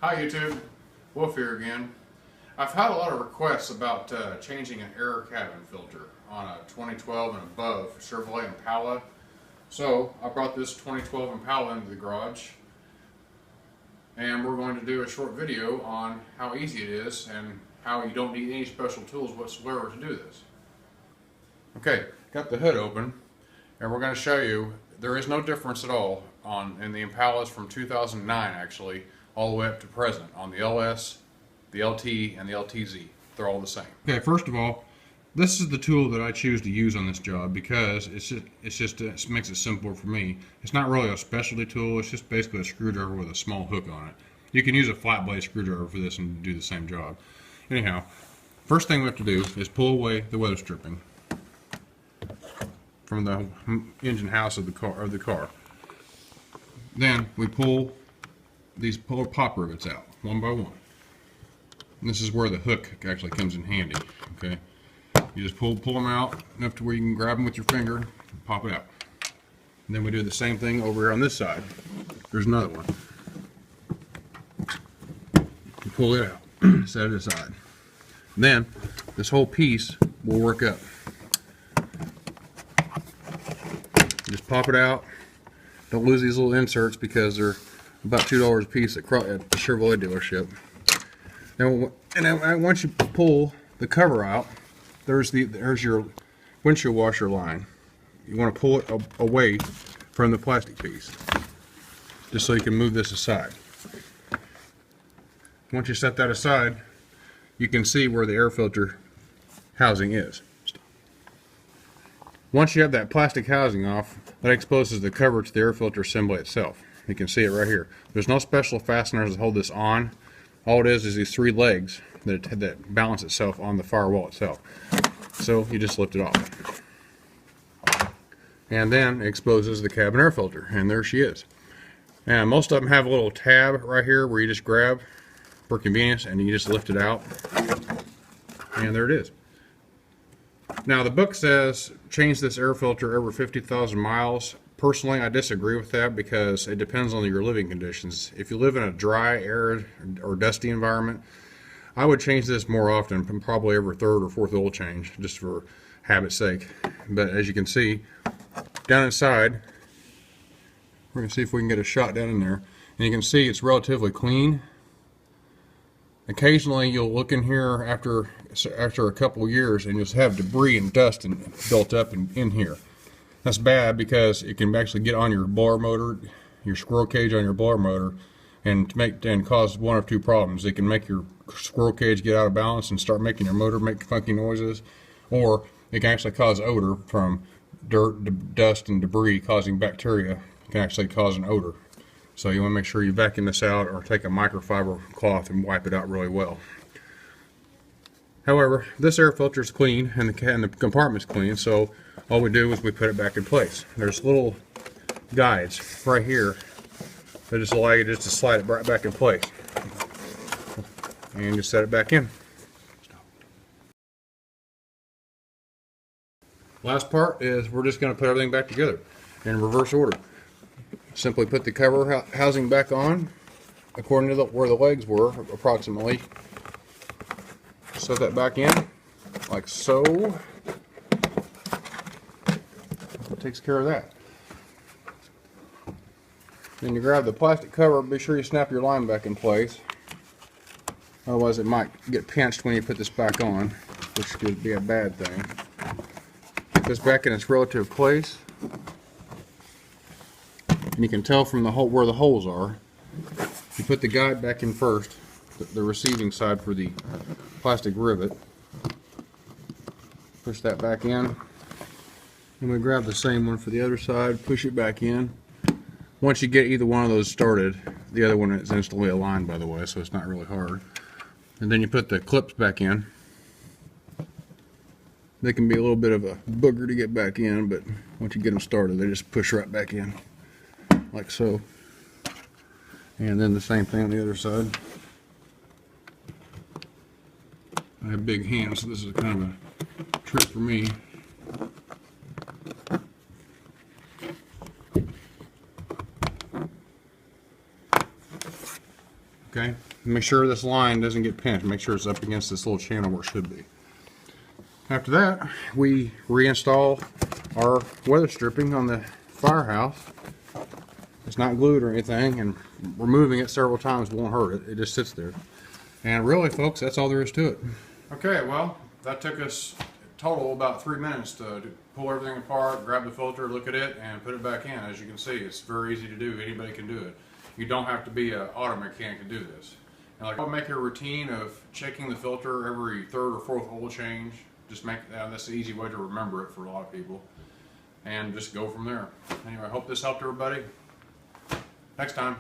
Hi YouTube, Wolf here again. I've had a lot of requests about changing an air cabin filter on a 2012 and above Chevrolet Impala. So I brought this 2012 Impala into the garage and we're going to do a short video on how easy it is and how you don't need any special tools whatsoever to do this. Okay, got the hood open and we're going to show you there is no difference at all in the Impalas from 2009 actually all the way up to present on the LS, the LT, and the LTZ. They're all the same. Okay, first of all, this is the tool that I choose to use on this job because it makes it simpler for me. It's not really a specialty tool, it's just basically a screwdriver with a small hook on it. You can use a flat blade screwdriver for this and do the same job. Anyhow, first thing we have to do is pull away the weather stripping from the engine house of the car. Then we pull these pop rivets out one by one. And this is where the hook actually comes in handy. Okay, you just pull them out enough to where you can grab them with your finger and pop it out. And then we do the same thing over here on this side. There's another one. You pull it out, set it aside. Then this whole piece will work up. Just pop it out. Don't lose these little inserts because they're about $2 a piece at the Chevrolet dealership. Now, once you pull the cover out, there's your windshield washer line. You want to pull it away from the plastic piece, just so you can move this aside. Once you set that aside, you can see where the air filter housing is. Once you have that plastic housing off, that exposes the cover to the air filter assembly itself. You can see it right here. There's no special fasteners that hold this on. All it is these three legs that balance itself on the firewall itself. So you just lift it off. And then it exposes the cabin air filter, and there she is. And most of them have a little tab right here where you just grab for convenience and you just lift it out. And there it is. Now the book says change this air filter every 50,000 miles. Personally, I disagree with that because it depends on your living conditions. If you live in a dry, arid, or dusty environment, I would change this more often, probably every third or fourth oil change, just for habit's sake. But as you can see, down inside, we're going to see if we can get a shot down in there, and you can see it's relatively clean. Occasionally you'll look in here after a couple years and you'll have debris and dust built up in here. That's bad because it can actually get on your blower motor, your squirrel cage on your blower motor, and cause one of two problems. It can make your squirrel cage get out of balance and start making your motor make funky noises, or it can actually cause odor from dirt, dust, and debris causing bacteria. It can actually cause an odor. So you want to make sure you vacuum this out or take a microfiber cloth and wipe it out really well. However, this air filter is clean and the compartment's clean, so all we do is we put it back in place. There's little guides right here that just allow you just to slide it right back in place. And just set it back in. Last part is we're just going to put everything back together in reverse order. Simply put the cover housing back on according to where the legs were approximately. Set that back in like so. That takes care of that. Then you grab the plastic cover, be sure you snap your line back in place. Otherwise it might get pinched when you put this back on, which could be a bad thing. Get this back in its relative place. And you can tell from the hole where the holes are. You put the guide back in first, the receiving side for the plastic rivet. Push that back in. And we grab the same one for the other side, push it back in. Once you get either one of those started, the other one is instantly aligned, by the way, so it's not really hard. And then you put the clips back in. They can be a little bit of a booger to get back in, but once you get them started, they just push right back in, like so. And then the same thing on the other side. I have big hands, so this is kind of a trick for me. Okay, make sure this line doesn't get pinched. Make sure it's up against this little channel where it should be. After that, we reinstall our weather stripping on the firehouse. It's not glued or anything, and removing it several times won't hurt it. It just sits there. And really, folks, that's all there is to it. Okay, well, that took us total about 3 minutes to pull everything apart, grab the filter, look at it, and put it back in. As you can see, it's very easy to do. Anybody can do it. You don't have to be an auto mechanic to do this. And like, I'll make a routine of checking the filter every third or fourth oil change. Just make that's the easy way to remember it for a lot of people, and just go from there. Anyway, I hope this helped everybody. Next time.